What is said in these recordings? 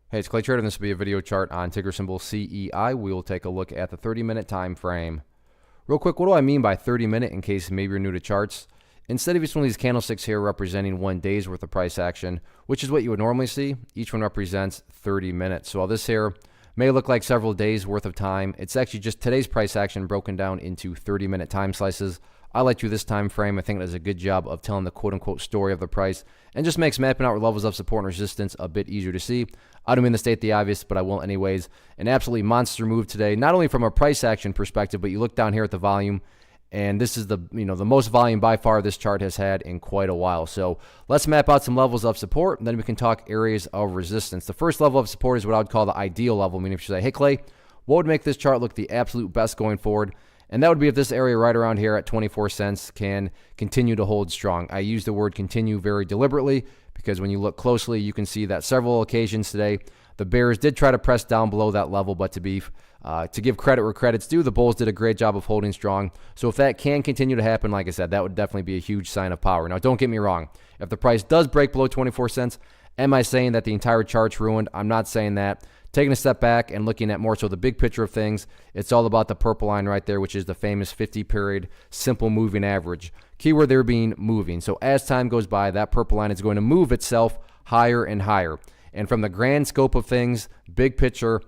Hey, it's Clay Trader, and this will be a video chart on ticker symbol CEI. We will take a look at the 30-minute time frame. Real quick, what do I mean by 30-minute in case maybe you're new to charts? Instead of each one of these candlesticks here representing 1 day's worth of price action, which is what you would normally see, each one represents 30 minutes. So while this here may look like several days worth of time, it's actually just today's price action broken down into 30-minute time slices. I like to this time frame. I think it does a good job of telling the quote-unquote story of the price and just makes mapping out levels of support and resistance a bit easier to see. I don't mean to state the obvious, but I will anyways. An absolutely monster move today, not only from a price action perspective, but you look down here at the volume, and this is the most volume by far this chart has had in quite a while. So let's map out some levels of support, and then we can talk areas of resistance. The first level of support is what I would call the ideal level, meaning if you say, hey Clay, what would make this chart look the absolute best going forward? And that would be if this area right around here at 24 cents can continue to hold strong. I use the word continue very deliberately because when you look closely, you can see that several occasions today, the bears did try to press down below that level, but to give credit where credit's due, the bulls did a great job of holding strong. So if that can continue to happen, like I said, that would definitely be a huge sign of power. Now, don't get me wrong. If the price does break below 24 cents, am I saying that the entire chart's ruined? I'm not saying that. Taking a step back and looking at more so the big picture of things, it's all about the purple line right there, which is the famous 50-period simple moving average. Keyword there being moving. So as time goes by, that purple line is going to move itself higher and higher. And from the grand scope of things, big picture,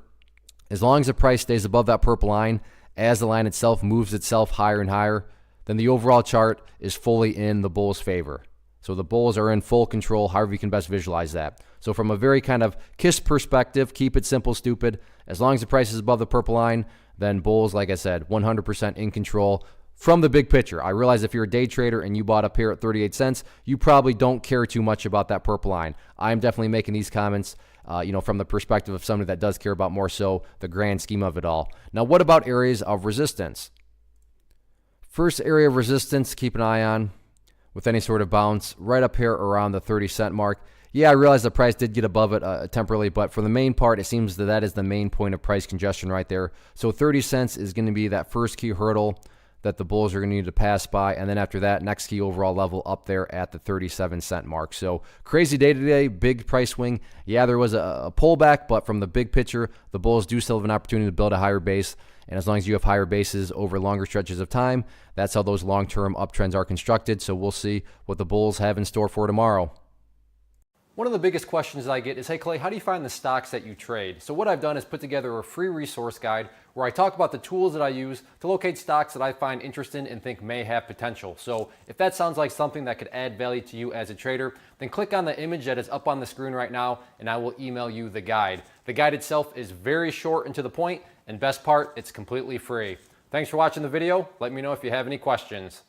as long as the price stays above that purple line, as the line itself moves itself higher and higher, then the overall chart is fully in the bull's favor. So the bulls are in full control, however you can best visualize that. So from a very kind of KISS perspective, keep it simple, stupid. As long as the price is above the purple line, then bulls, like I said, 100% in control from the big picture. I realize if you're a day trader and you bought up here at 38 cents, you probably don't care too much about that purple line. I'm definitely making these comments from the perspective of somebody that does care about more so the grand scheme of it all. Now, what about areas of resistance? First area of resistance, keep an eye on with any sort of bounce, right up here around the 30-cent mark. Yeah, I realize the price did get above it temporarily, but for the main part, it seems that is the main point of price congestion right there. So 30 cents is going to be that first key hurdle that the bulls are going to need to pass by, and then after that, next key overall level up there at the 37-cent mark. So crazy day today, big price swing. Yeah, there was a pullback, but from the big picture, the bulls do still have an opportunity to build a higher base. And as long as you have higher bases over longer stretches of time, that's how those long-term uptrends are constructed. So we'll see what the bulls have in store for tomorrow. One of the biggest questions I get is, hey Clay, how do you find the stocks that you trade? So what I've done is put together a free resource guide where I talk about the tools that I use to locate stocks that I find interesting and think may have potential. So if that sounds like something that could add value to you as a trader, then click on the image that is up on the screen right now and I will email you the guide. The guide itself is very short and to the point, and best part, it's completely free. Thanks for watching the video. Let me know if you have any questions.